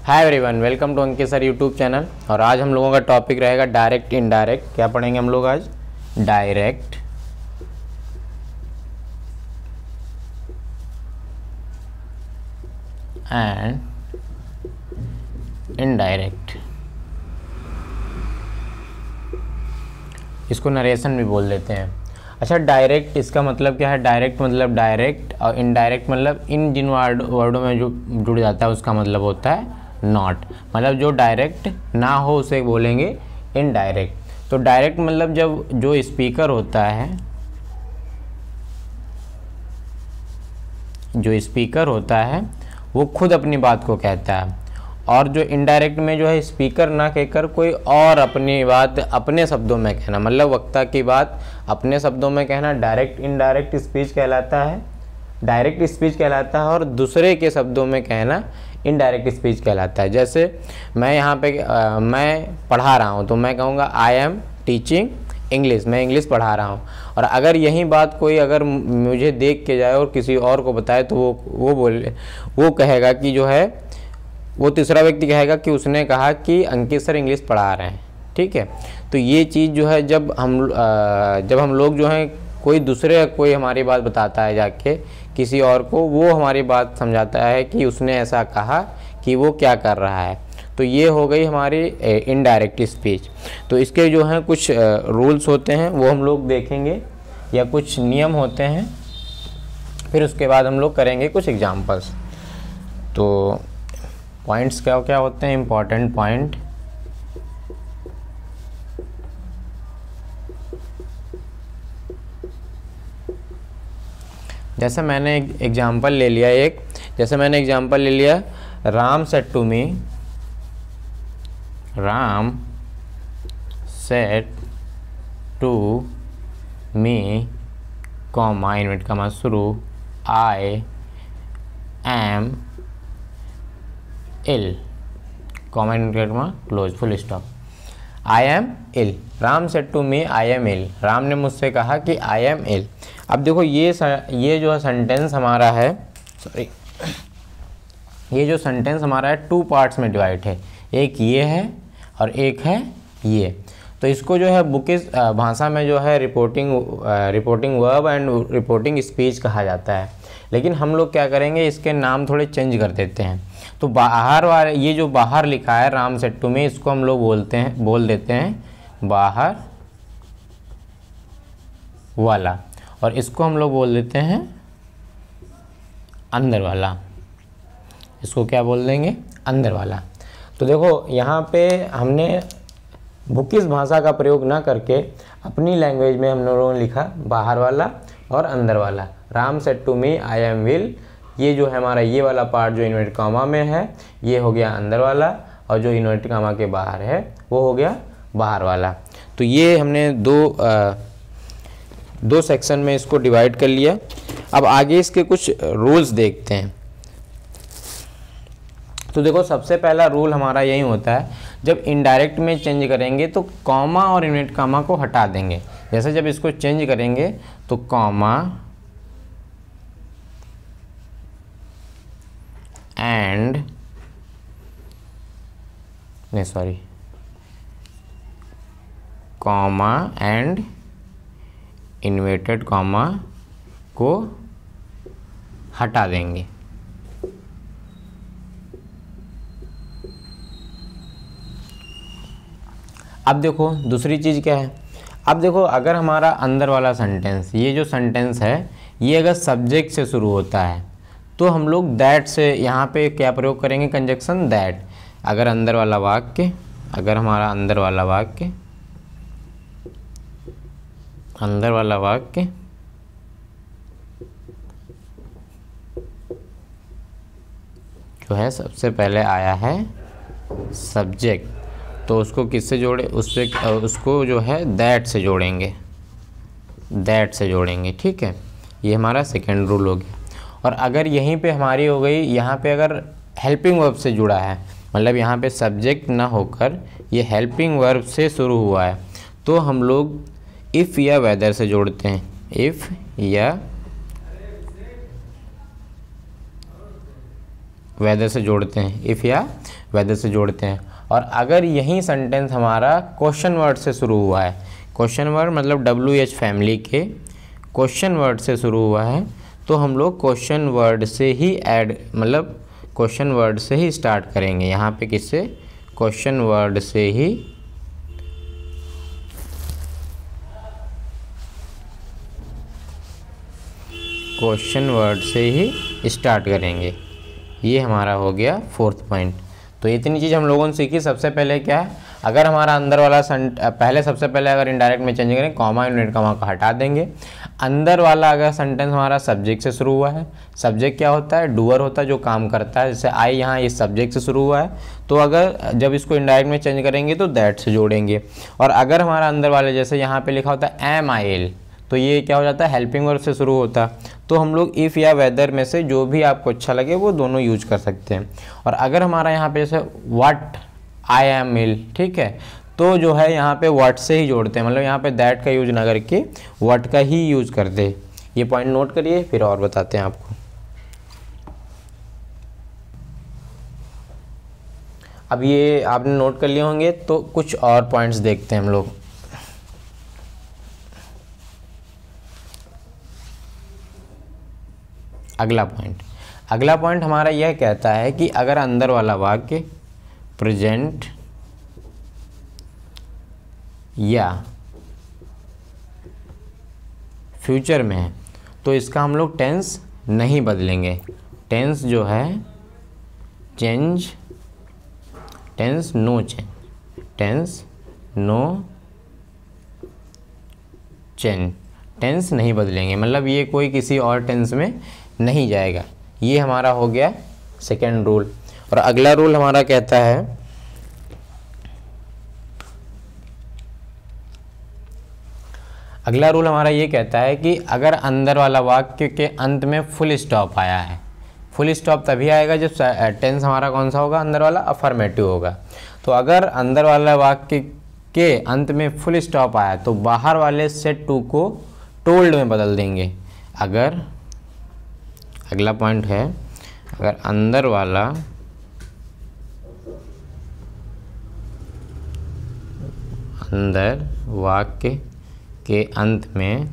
Hi everyone, welcome to Ankit sir YouTube channel. और आज हम लोगों का टॉपिक रहेगा डायरेक्ट इनडायरेक्ट। क्या पढ़ेंगे हम लोग आज? Direct and indirect. इसको नरेशन भी बोल देते हैं। अच्छा, डायरेक्ट इसका मतलब क्या है? डायरेक्ट मतलब डायरेक्ट, और इनडायरेक्ट मतलब इन जिन वर्डों में जो जुड़ जाता है उसका मतलब होता है नॉट। मतलब जो डायरेक्ट ना हो उसे बोलेंगे इनडायरेक्ट। तो डायरेक्ट मतलब जब जो स्पीकर होता है, जो स्पीकर होता है वो खुद अपनी बात को कहता है, और जो इनडायरेक्ट में जो है स्पीकर ना कहकर कोई और अपनी बात अपने शब्दों में कहना, मतलब वक्ता की बात अपने शब्दों में कहना डायरेक्ट इनडायरेक्ट स्पीच कहलाता है। डायरेक्ट स्पीच कहलाता है और दूसरे के शब्दों में कहना इनडायरेक्ट स्पीच कहलाता है। जैसे मैं यहाँ पे मैं पढ़ा रहा हूँ तो मैं कहूँगा आई एम टीचिंग इंग्लिश, मैं इंग्लिश पढ़ा रहा हूँ। और अगर यही बात कोई अगर मुझे देख के जाए और किसी और को बताए तो वो कहेगा कि जो है, वो तीसरा व्यक्ति कहेगा कि उसने कहा कि अंकित सर इंग्लिश पढ़ा रहे हैं। ठीक है, तो ये चीज़ जो है जब हम लोग जो हैं कोई हमारी बात बताता है जाके किसी और को, वो हमारी बात समझाता है कि उसने ऐसा कहा कि वो क्या कर रहा है, तो ये हो गई हमारी इनडायरेक्ट स्पीच। तो इसके जो हैं कुछ रूल्स होते हैं वो हम लोग देखेंगे, या कुछ नियम होते हैं, फिर उसके बाद हम लोग करेंगे कुछ एग्जांपल्स। तो पॉइंट्स क्या क्या होते हैं, इम्पॉर्टेंट पॉइंट। जैसे मैंने एग्जांपल ले लिया Ram said to me, Ram said to me comma invert comma शुरू, I am ill comma invert comma close full stop. I am ill, Ram said to me I am ill, Ram ने मुझसे कहा कि आई एम इल। अब देखो ये जो सेंटेंस हमारा है, ये जो सेंटेंस हमारा है टू पार्ट्स में डिवाइड है, एक ये है और एक है ये। तो इसको जो है बुकिश भाषा में जो है reporting verb and reporting speech कहा जाता है। लेकिन हम लोग क्या करेंगे, इसके नाम थोड़े चेंज कर देते हैं। तो बाहर वाले, ये जो बाहर लिखा है राम सेड टू मी, इसको हम लोग बोल देते हैं बाहर वाला, और इसको हम लोग बोल देते हैं अंदर वाला। इसको क्या बोल देंगे? अंदर वाला। तो देखो यहाँ पे हमने बुकिश भाषा का प्रयोग ना करके अपनी लैंग्वेज में हम लोगों ने लिखा बाहर वाला और अंदर वाला। Ram said to me I am will, ये जो है हमारा ये वाला पार्ट जो इन्वर्टेड कॉमा में है ये हो गया अंदर वाला, और जो इन्वर्टेड कॉमा के बाहर है वो हो गया बाहर वाला। तो ये हमने दो सेक्शन में इसको डिवाइड कर लिया। अब आगे इसके कुछ रूल्स देखते हैं। तो देखो सबसे पहला रूल हमारा यही होता है, जब इनडायरेक्ट में चेंज करेंगे तो कॉमा और इनवर्टेड कॉमा को हटा देंगे। जैसे जब इसको चेंज करेंगे तो comma and comma and inverted comma को हटा देंगे। अब देखो दूसरी चीज़ क्या है। अब देखो अगर हमारा अंदर वाला सेंटेंस, ये जो सेंटेंस है ये अगर सब्जेक्ट से शुरू होता है तो हम लोग दैट से यहाँ पे क्या प्रयोग करेंगे? Conjunction that. अगर अंदर वाला वाक्य, अगर हमारा अंदर वाला वाक्य जो है सबसे पहले आया है सब्जेक्ट, तो उसको किससे जोड़े? उसको जो है दैट से जोड़ेंगे। ठीक है, ये हमारा सेकेंड रूल हो गया। और अगर यहीं पे हमारी हो गई, यहाँ पे अगर हेल्पिंग वर्ब से जुड़ा है, मतलब यहाँ पे सब्जेक्ट ना होकर ये हेल्पिंग वर्ब से शुरू हुआ है, तो हम लोग इफ़ या वेदर से जोड़ते हैं। इफ़ या वेदर से जोड़ते हैं, इफ़ या वेदर से जोड़ते हैं। और अगर यही सेंटेंस हमारा क्वेश्चन वर्ड से शुरू हुआ है, क्वेश्चन वर्ड मतलब WH फैमिली के क्वेश्चन वर्ड से शुरू हुआ है, तो हम लोग क्वेश्चन वर्ड से ही ऐड मतलब क्वेश्चन वर्ड से ही स्टार्ट करेंगे। यहाँ पे किससे? क्वेश्चन वर्ड से ही स्टार्ट करेंगे। ये हमारा हो गया 4th पॉइंट। तो इतनी चीज़ हम लोगों ने सीखी। सबसे पहले क्या है, अगर हमारा अंदर वाला सबसे पहले अगर इनडायरेक्ट में चेंज करें, कॉमा यूनिट कॉमा का हटा देंगे। अंदर वाला अगर सेंटेंस हमारा सब्जेक्ट से शुरू हुआ है, सब्जेक्ट क्या होता है? डूअर होता है, जो काम करता है। जैसे आई यहाँ इस सब्जेक्ट से शुरू हुआ है, तो अगर जब इसको इनडायरेक्ट में चेंज करेंगे तो दैट से जोड़ेंगे। और अगर हमारा अंदर वाले जैसे यहाँ पे लिखा होता है MIL, तो ये क्या हो जाता है? हेल्पिंग वर्ब से शुरू होता। तो हम लोग इफ़ या वेदर में से जो भी आपको अच्छा लगे वो दोनों यूज कर सकते हैं। और अगर हमारा यहाँ पे जैसे व्हाट आई एम मिल, ठीक है, तो जो है यहाँ पे व्हाट से ही जोड़ते हैं, मतलब यहाँ पे दैट का यूज ना करके व्हाट का ही यूज करते हैं। ये पॉइंट नोट करिए, फिर और बताते हैं आपको। अब ये आपने नोट कर लिए होंगे, तो कुछ और पॉइंट्स देखते हैं हम लोग। अगला पॉइंट हमारा यह कहता है कि अगर अंदर वाला वाक्य प्रेजेंट या फ्यूचर में है, तो इसका हम लोग टेंस नहीं बदलेंगे। टेंस जो है नो चेंज, टेंस नहीं बदलेंगे, मतलब ये कोई किसी और टेंस में नहीं जाएगा। ये हमारा हो गया सेकेंड रूल। और अगला रूल हमारा कहता है ये कहता है कि अगर अंदर वाला वाक्य के अंत में फुल स्टॉप आया है, फुल स्टॉप तभी आएगा जब टेंस हमारा कौन सा होगा? अंदर वाला अफर्मेटिव होगा। तो अगर अंदर वाला वाक्य के अंत में फुल स्टॉप आया तो बाहर वाले सेड टू को टोल्ड में बदल देंगे। अगला पॉइंट है, अगर अंदर वाला वाक्य के अंत में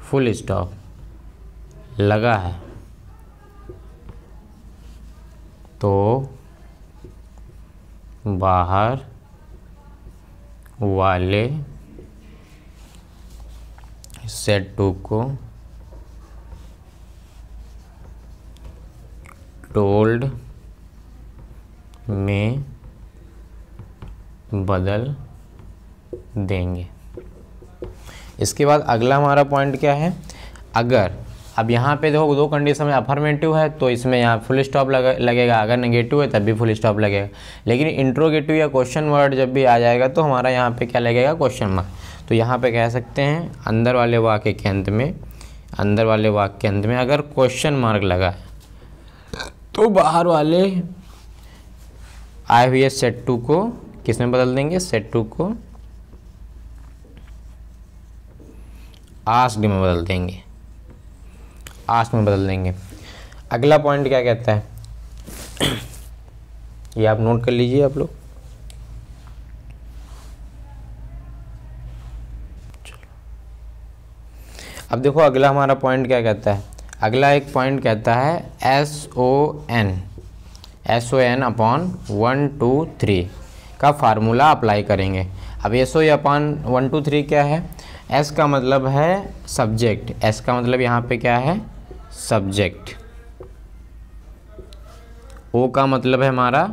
फुल स्टॉप लगा है तो बाहर वाले सेट टू को टोल्ड में बदल देंगे। इसके बाद अगला हमारा पॉइंट क्या है, अगर अब यहाँ पे देखो दो कंडीशन में अफर्मेटिव है तो इसमें यहाँ फुल स्टॉप लगेगा, अगर नेगेटिव है तब भी फुल स्टॉप लगेगा। लेकिन इंट्रोगेटिव या क्वेश्चन वर्ड जब भी आ जाएगा तो हमारा यहाँ पे क्या लगेगा? Question mark. तो यहाँ पे कह सकते हैं अंदर वाले वाक्य के अंत में अगर क्वेश्चन मार्क लगा है तो बाहर वाले आए हुए सेट टू को किस में बदल देंगे? सेट टू को आस्क्ड में बदल देंगे। अगला पॉइंट क्या कहता है, ये आप नोट कर लीजिए आप लोग। अब देखो अगला हमारा पॉइंट क्या कहता है। अगला एक पॉइंट कहता है SON अपॉन 1 2 3 का फार्मूला अप्लाई करेंगे। अब SO अपॉन 1 2 3 क्या है? S का मतलब है सब्जेक्ट, S का मतलब यहाँ पे क्या है? सब्जेक्ट। O का मतलब है हमारा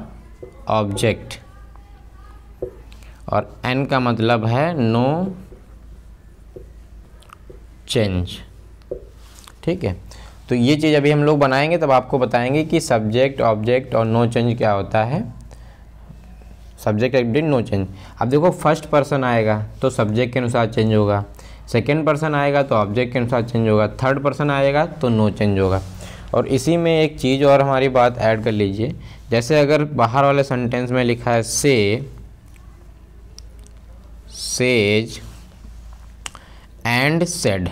ऑब्जेक्ट और N का मतलब है नो चेंज। ठीक है, तो ये चीज़ अभी हम लोग बनाएंगे तब आपको बताएंगे कि सब्जेक्ट, ऑब्जेक्ट और नो चेंज क्या होता है। Subject, object, no change. अब देखो फर्स्ट पर्सन आएगा तो सब्जेक्ट के अनुसार चेंज होगा, सेकंड पर्सन आएगा तो ऑब्जेक्ट के अनुसार चेंज होगा, थर्ड पर्सन आएगा तो नो चेंज होगा। और इसी में एक चीज़ और हमारी बात ऐड कर लीजिए, जैसे अगर बाहर वाले सेंटेंस में लिखा है सेज एंड सेड,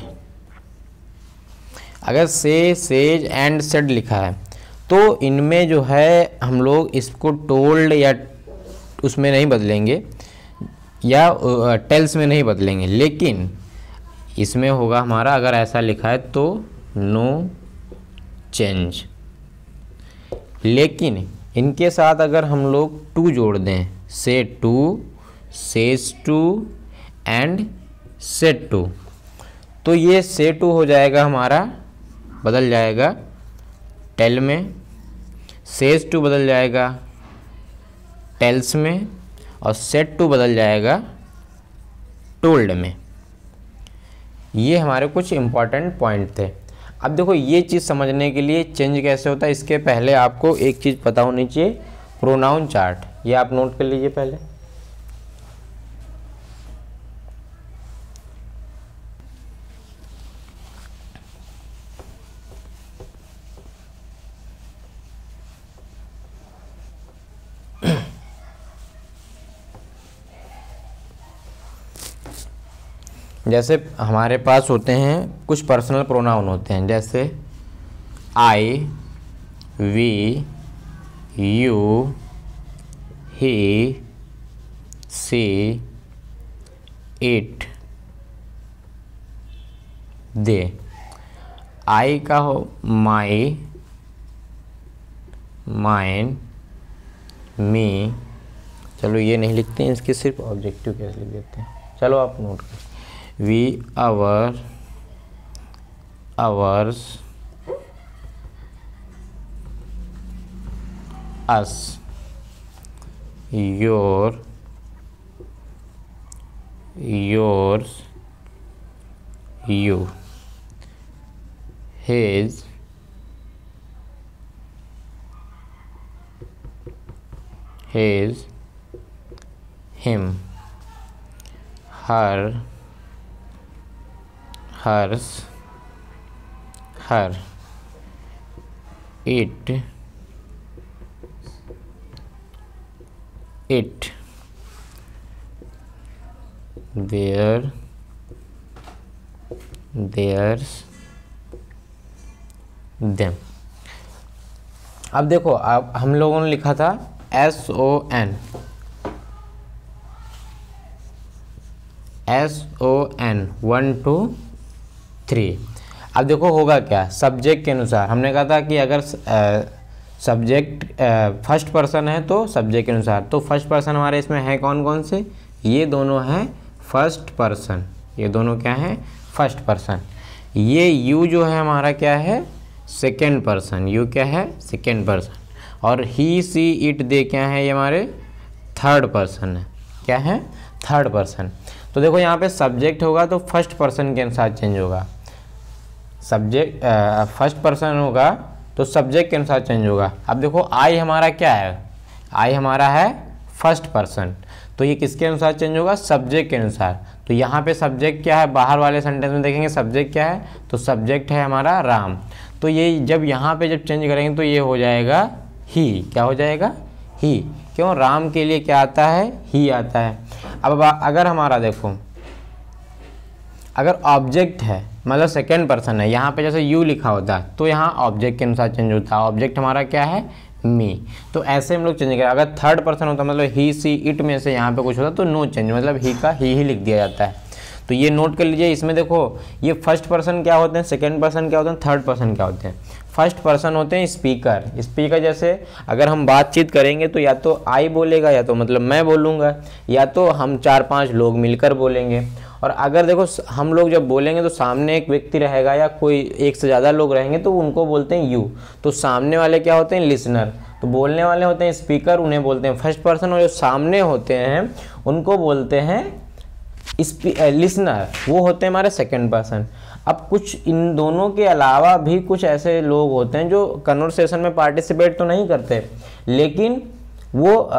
अगर से, सेज एंड सेड लिखा है तो इनमें जो है हम लोग इसको टोल्ड या उसमें नहीं बदलेंगे या टेल्स में नहीं बदलेंगे, लेकिन इसमें होगा हमारा, अगर ऐसा लिखा है तो नो चेंज। लेकिन इनके साथ अगर हम लोग टू जोड़ दें, say to, says to and said to, तो ये से टू हो जाएगा हमारा, बदल जाएगा टेल में, सेज टू बदल जाएगा टेल्स में, और सेड टू बदल जाएगा टोल्ड में। ये हमारे कुछ इम्पॉर्टेंट पॉइंट थे। अब देखो ये चीज़ समझने के लिए चेंज कैसे होता है, इसके पहले आपको एक चीज़ पता होनी चाहिए, प्रोनाउन चार्ट। ये आप नोट कर लीजिए पहले। जैसे हमारे पास होते हैं कुछ पर्सनल प्रोनाउन होते हैं, जैसे I, we, you, he, she, it, they. I का हो माई, माइन, मी। चलो ये नहीं लिखते हैं, इसके सिर्फ ऑब्जेक्टिव केस लिख देते हैं। चलो आप नोट करें, we, our, ours, us, your, yours, you, his, his, him, her, hers, her, it, it, their, theirs, them। अब देखो, अब हम लोगों ने लिखा था SON, SON 1 2 3। अब देखो होगा क्या, सब्जेक्ट के अनुसार हमने कहा था कि अगर सब्जेक्ट फर्स्ट पर्सन है तो सब्जेक्ट के अनुसार, तो फर्स्ट पर्सन हमारे इसमें है कौन कौन से, ये दोनों हैं फर्स्ट पर्सन, ये दोनों क्या हैं फर्स्ट पर्सन। ये यू जो है हमारा क्या है सेकेंड पर्सन, यू क्या है सेकेंड पर्सन, और ही, सी, इट, दे क्या है ये हमारे थर्ड पर्सन है, क्या है थर्ड पर्सन। तो देखो यहाँ पे सब्जेक्ट होगा तो फर्स्ट पर्सन के अनुसार चेंज होगा, सब्जेक्ट फर्स्ट पर्सन होगा तो सब्जेक्ट के अनुसार चेंज होगा। अब देखो आई हमारा क्या है, आई हमारा है फर्स्ट पर्सन, तो ये किसके अनुसार चेंज होगा सब्जेक्ट के अनुसार। तो यहाँ पे सब्जेक्ट क्या है, बाहर वाले सेंटेंस में देखेंगे सब्जेक्ट क्या है, तो सब्जेक्ट है हमारा राम। तो ये जब यहाँ पे जब चेंज करेंगे तो ये हो जाएगा ही, क्या हो जाएगा ही, क्यों राम के लिए क्या आता है ही आता है। अब अगर हमारा देखो अगर ऑब्जेक्ट है मतलब सेकेंड पर्सन है, यहाँ पे जैसे यू लिखा होता है तो यहाँ ऑब्जेक्ट के अनुसार चेंज होता है, ऑब्जेक्ट हमारा क्या है मी, तो ऐसे हम लोग चेंज करें। अगर थर्ड पर्सन होता मतलब ही, सी, इट में से यहाँ पे कुछ होता तो नो चेंज, मतलब ही का ही लिख दिया जाता है। तो ये नोट कर लीजिए। इसमें देखो ये फर्स्ट पर्सन क्या होते हैं, सेकेंड पर्सन क्या होते हैं, थर्ड पर्सन क्या होते हैं। फर्स्ट पर्सन होते हैं स्पीकर, स्पीकर जैसे अगर हम बातचीत करेंगे तो या तो आई बोलेगा या तो मतलब मैं बोलूँगा या तो हम 4-5 लोग मिलकर बोलेंगे। और अगर देखो हम लोग जब बोलेंगे तो सामने एक व्यक्ति रहेगा या कोई एक से ज़्यादा लोग रहेंगे तो उनको बोलते हैं यू, तो सामने वाले क्या होते हैं लिसनर, तो बोलने वाले होते हैं स्पीकर, उन्हें बोलते हैं फर्स्ट पर्सन, और जो सामने होते हैं उनको बोलते हैं लिसनर, वो होते हैं हमारे सेकंड पर्सन। अब कुछ इन दोनों के अलावा भी कुछ ऐसे लोग होते हैं जो कन्वर्सेशन में पार्टिसिपेट तो नहीं करते, लेकिन वो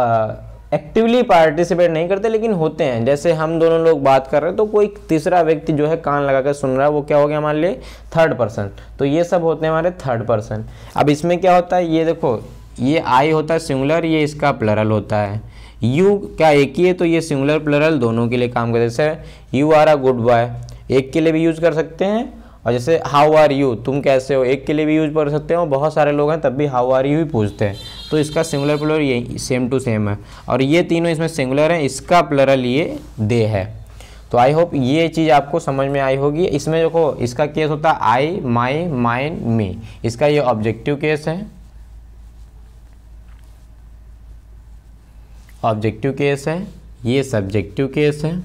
एक्टिवली पार्टिसिपेट नहीं करते लेकिन होते हैं। जैसे हम दोनों लोग बात कर रहे हैं तो कोई तीसरा व्यक्ति जो है कान लगाकर सुन रहा है, वो क्या हो गया हमारे लिए थर्ड पर्सन। तो ये सब होते हैं हमारे थर्ड पर्सन। अब इसमें क्या होता है, ये देखो ये आई होता है सिंगुलर, ये इसका प्लरल होता है। यू क्या एक ही है तो ये सिंगुलर प्लरल दोनों के लिए काम करते हैं। जैसे you are a good boy, एक के लिए भी यूज़ कर सकते हैं और जैसे हाउ आर यू, तुम कैसे हो, एक के लिए भी यूज कर सकते हो, बहुत सारे लोग हैं तब भी हाउ आर यू ही पूछते हैं, तो इसका सिंगुलर प्लूरल ये सेम टू सेम है। और ये तीनों इसमें सिंगुलर हैं, इसका प्लूरल ये दे है। तो आई होप ये चीज़ आपको समझ में आई होगी। इसमें देखो इसका केस होता है आई, माई, माइन, मी, इसका ये ऑब्जेक्टिव केस है, ऑब्जेक्टिव केस है, ये सब्जेक्टिव केस है,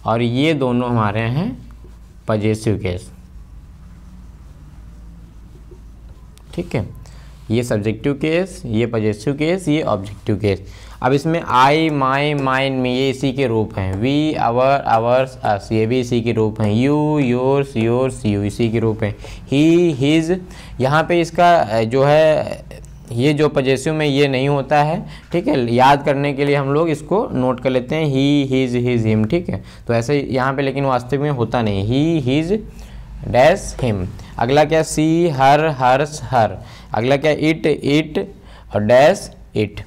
और ये दोनों हमारे हैं पजेसिव केस। ठीक है, ये सब्जेक्टिव केस, ये पजेसिव केस, ये ऑब्जेक्टिव केस। अब इसमें आई, माई, माइन, मी ये इसी के रूप हैं। वी, आवर, आवर्स, अस ये भी इसी के रूप हैं। यू, योर्स, योर्स, यू इसी के रूप हैं। ही, हिज, यहाँ पे इसका जो है ये जो पजेसिव में ये नहीं होता है। ठीक है, याद करने के लिए हम लोग इसको नोट कर लेते हैं, ही, हिज, हिज, हिम। ठीक है, तो ऐसे यहाँ पे लेकिन वास्तविक में होता नहीं, ही, हिज, डैश, हिम। अगला क्या, सी, हर, हर्स, हर। अगला क्या, इट, इट, और dash, it.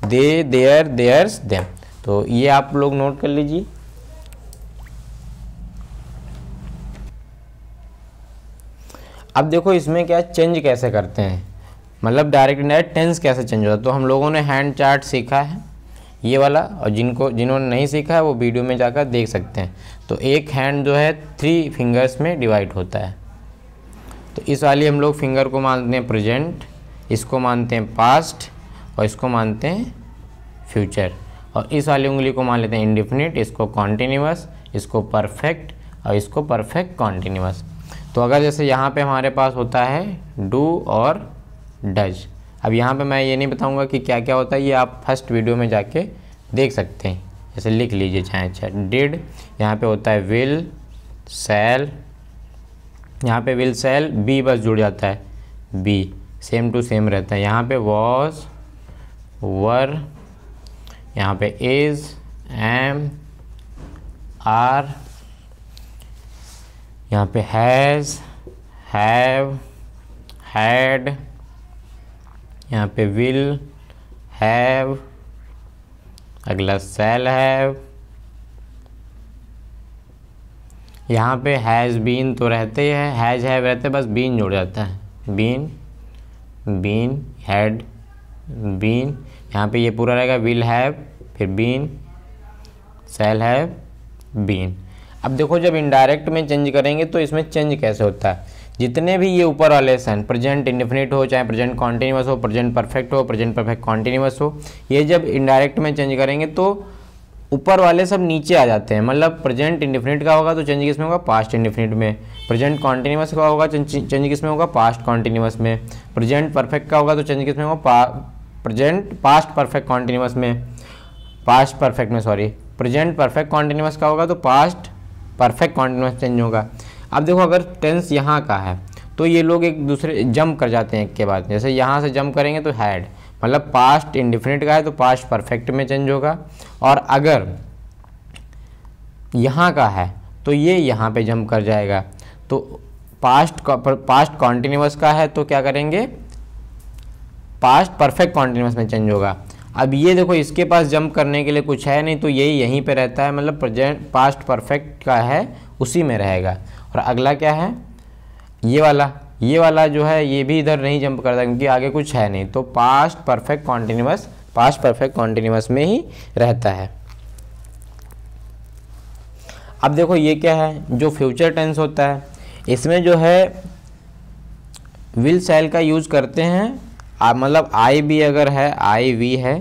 They, their, theirs, them. तो ये आप लोग नोट कर लीजिए। अब देखो इसमें क्या चेंज कैसे करते हैं, मतलब डायरेक्ट इनडायरेक्ट टेंस कैसे चेंज होता है। तो हम लोगों ने हैंड चार्ट सीखा है ये वाला, और जिन्होंने नहीं सीखा है वो वीडियो में जाकर देख सकते हैं। तो एक हैंड जो है 3 फिंगर्स में डिवाइड होता है। तो इस वाली हम लोग फिंगर को मानते हैं प्रेजेंट, इसको मानते हैं पास्ट, और इसको मानते हैं फ्यूचर। और इस वाली उंगली को मान लेते हैं इंडिफिनिट, इसको कॉन्टिन्यूअस, इसको परफेक्ट, और इसको परफेक्ट कॉन्टिन्यूअस। तो अगर जैसे यहाँ पे हमारे पास होता है डू और डज। अब यहाँ पे मैं ये नहीं बताऊँगा कि क्या क्या होता है, ये आप फर्स्ट वीडियो में जाके देख सकते हैं। जैसे लिख लीजिए चाहे अच्छा, डिड, यहाँ पे होता है विल, शैल, यहाँ पे विल, शैल, बी बस जुड़ जाता है, बी सेम टू सेम रहता है। यहाँ पे वॉज, वर, यहाँ पे इज, एम, आर, यहाँ पे हैज़, हैव, हैड, यहाँ पे विल, हैव, अगला शैल हैव, यहाँ पे हैज़ बीन तो रहते ही है, हैज़ हैव रहते, बस बीन जुड़ जाता है, बीन, बीन, हैड, बीन। यहाँ पे ये पूरा रहेगा विल हैव, फिर बीन, शैल हैव, बीन। अब देखो जब इनडायरेक्ट में चेंज करेंगे तो इसमें चेंज कैसे होता है। जितने भी ये ऊपर वाले सन, प्रेजेंट इंडेफिनिट हो, चाहे प्रेजेंट कॉन्टिन्यूअस हो, प्रेजेंट परफेक्ट हो, प्रेजेंट परफेक्ट कॉन्टिन्यूअस हो, ये जब इनडायरेक्ट में चेंज करेंगे तो ऊपर वाले सब नीचे आ जाते हैं। मतलब प्रेजेंट इंडेफिनिट का होगा तो चेंज किस में होगा, पास्ट इंडेफिनिट में। प्रेजेंट कॉन्टिन्यूअस का होगा चेंज किस में होगा, पास्ट कॉन्टिन्यूअस में। प्रेजेंट परफेक्ट का होगा तो चेंज किस में होगा, प्रेजेंट पास्ट परफेक्ट कॉन्टिन्यूअस में, पास्ट परफेक्ट में सॉरी। प्रेजेंट परफेक्ट कॉन्टिन्यूअस का होगा तो पास्ट परफेक्ट कॉन्टिन्यूअस चेंज होगा। अब देखो अगर टेंस यहाँ का है तो ये लोग एक दूसरे जंप कर जाते हैं एक के बाद। जैसे यहाँ से जंप करेंगे तो हैड, मतलब पास्ट इंडेफिनिट का है तो पास्ट परफेक्ट में चेंज होगा। और अगर यहाँ का है तो ये यहाँ पे जंप कर जाएगा। तो पास्ट कॉन्टिन्यूअस का है तो क्या करेंगे, पास्ट परफेक्ट कॉन्टिन्यूअस में चेंज होगा। अब ये देखो इसके पास जंप करने के लिए कुछ है नहीं तो यही यहीं पे रहता है, मतलब प्रेजेंट पास्ट परफेक्ट का है उसी में रहेगा। और अगला क्या है, ये वाला जो है ये भी इधर नहीं जंप करता क्योंकि आगे कुछ है नहीं, तो पास्ट परफेक्ट कॉन्टिन्यूअस में ही रहता है। अब देखो ये क्या है, जो फ्यूचर टेंस होता है इसमें जो है विल शैल का यूज करते हैं। मतलब आई भी अगर है, आई वी है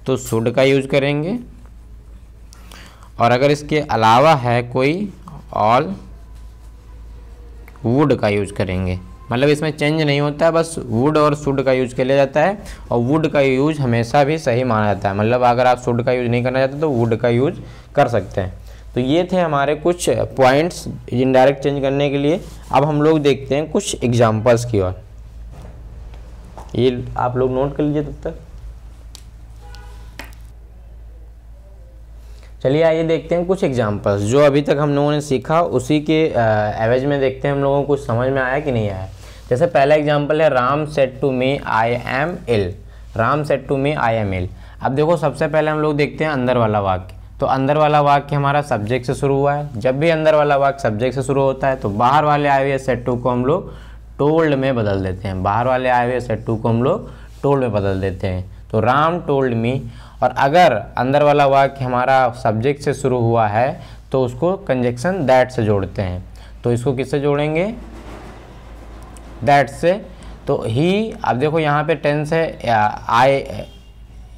तो शुड का यूज करेंगे। और अगर इसके अलावा है कोई ऑल, वुड का यूज करेंगे। मतलब इसमें चेंज नहीं होता है, बस वुड और शुड का यूज किया जाता है। और वुड का यूज हमेशा भी सही माना जाता है, मतलब अगर आप शुड का यूज नहीं करना चाहते तो वुड का यूज कर सकते हैं। तो ये थे हमारे कुछ पॉइंट्स इनडायरेक्ट चेंज करने के लिए। अब हम लोग देखते हैं कुछ एग्जाम्पल्स की ओर। ये आप लोग नोट कर लीजिए तब तक। चलिए आइए देखते हैं कुछ एग्जाम्पल्स जो अभी तक हम लोगों ने सीखा उसी के एवज में देखते हैं हम लोगों को कुछ समझ में आया कि नहीं आया। जैसे पहला एग्जाम्पल है Ram said to me I am ill. Ram said to me I am ill. अब देखो सबसे पहले हम लोग देखते हैं अंदर वाला वाक्य। तो तो अंदर वाला वाक्य हमारा सब्जेक्ट से शुरू हुआ है। जब भी अंदर वाला वाक्य सब्जेक्ट से शुरू होता है तो बाहर वाले आए हुए सेड टू को हम लोग टोल्ड में बदल देते हैं। बाहर वाले आए हुए सेड टू को हम लोग टोल्ड में बदल देते हैं। तो राम टोल्ड मी। और अगर अंदर वाला वाक्य हमारा सब्जेक्ट से शुरू हुआ है तो उसको कंजक्शन दैट से जोड़ते हैं। तो इसको किससे जोड़ेंगे? दैट से। तो ही, अब देखो यहाँ पे टेंस है, आई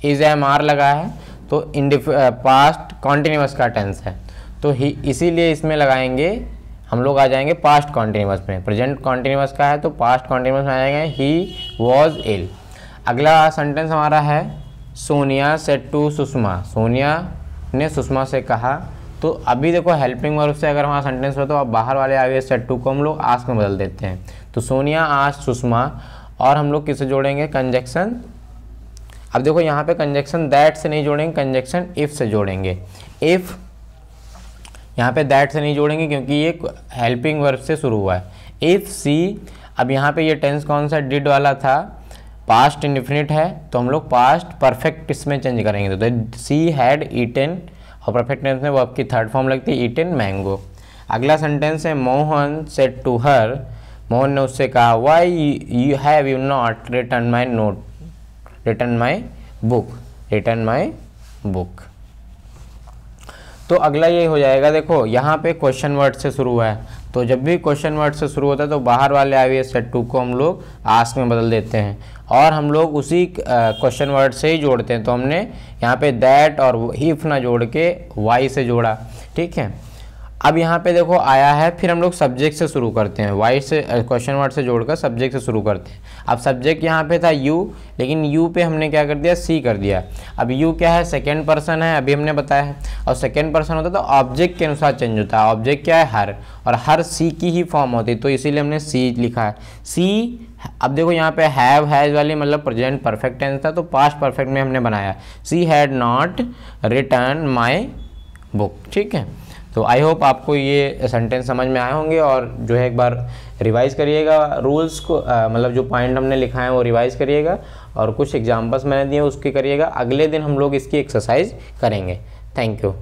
इज एम आर लगा है, तो पास्ट कॉन्टिन्यूअस का टेंस है, तो ही, इसीलिए इसमें लगाएंगे हम लोग, आ जाएंगे पास्ट कॉन्टिन्यूअस में। प्रेजेंट कॉन्टिन्यूअस का है तो पास्ट कॉन्टिन्यूअस में आ जाएंगे ही वॉज इल। अगला सेंटेंस हमारा है सोनिया सेड टू सुषमा। सोनिया ने सुषमा से कहा। तो अभी देखो हेल्पिंग वर्ब से अगर हमारा सेंटेंस हो तो अब बाहर वाले आए हुए सेड टू को हम लोग आस्क में बदल देते हैं। तो सोनिया आस्क्ड सुषमा, और हम लोग किसे जोड़ेंगे? कंजक्शन। अब देखो यहाँ पे कंजक्शन दैट से नहीं जोड़ेंगे, कंजक्शन इफ से जोड़ेंगे। इफ, यहाँ पे दैट से नहीं जोड़ेंगे क्योंकि ये हेल्पिंग वर्ब से शुरू हुआ है। इफ सी, अब यहाँ पे ये टेंस कौन सा? डिड वाला था, पास्ट इंडिफिनिट है, तो हम लोग पास्ट परफेक्ट इसमें चेंज करेंगे। तो सी हैड ईटन, और परफेक्ट टेंस में वर्ब की थर्ड फॉर्म लगती है ईटन मैंगो। अगला सेंटेंस है Mohan said to her. Mohan ने उससे कहा why you have you not return my note, return my book, return my book. तो अगला ये हो जाएगा, देखो यहाँ पे क्वेश्चन वर्ड से शुरू हुआ है, तो जब भी क्वेश्चन वर्ड से शुरू होता है तो बाहर वाले आए हुए सेड टू को हम लोग आस्क में बदल देते हैं, और हम लोग उसी क्वेश्चन वर्ड से ही जोड़ते हैं। तो हमने यहाँ पे दैट और इफ ना जोड़ के वाई से जोड़ा, ठीक है। अब यहाँ पे देखो आया है, फिर हम लोग सब्जेक्ट से शुरू करते हैं, वाई से क्वेश्चन वर्ड से जोड़कर सब्जेक्ट से शुरू करते हैं। अब सब्जेक्ट यहाँ पे था यू, लेकिन यू पे हमने क्या कर दिया? सी कर दिया। अब यू क्या है? सेकेंड पर्सन है, अभी हमने बताया है, और सेकेंड पर्सन होता है तो ऑब्जेक्ट के अनुसार चेंज होता है। ऑब्जेक्ट क्या है? हर, और हर सी की ही फॉर्म होती है, तो इसीलिए हमने सी लिखा है। सी, अब देखो यहाँ पे हैव हैज़ वाली मतलब प्रेजेंट परफेक्ट टेंस था, तो पास्ट परफेक्ट में हमने बनाया she had not return my book, ठीक है। तो आई होप आपको ये सेंटेंस समझ में आए होंगे, और जो है एक बार रिवाइज करिएगा रूल्स को, मतलब जो पॉइंट हमने लिखा है वो रिवाइज करिएगा, और कुछ एग्जांपल्स मैंने दिए उसके करिएगा। अगले दिन हम लोग इसकी एक्सरसाइज करेंगे। Thank you.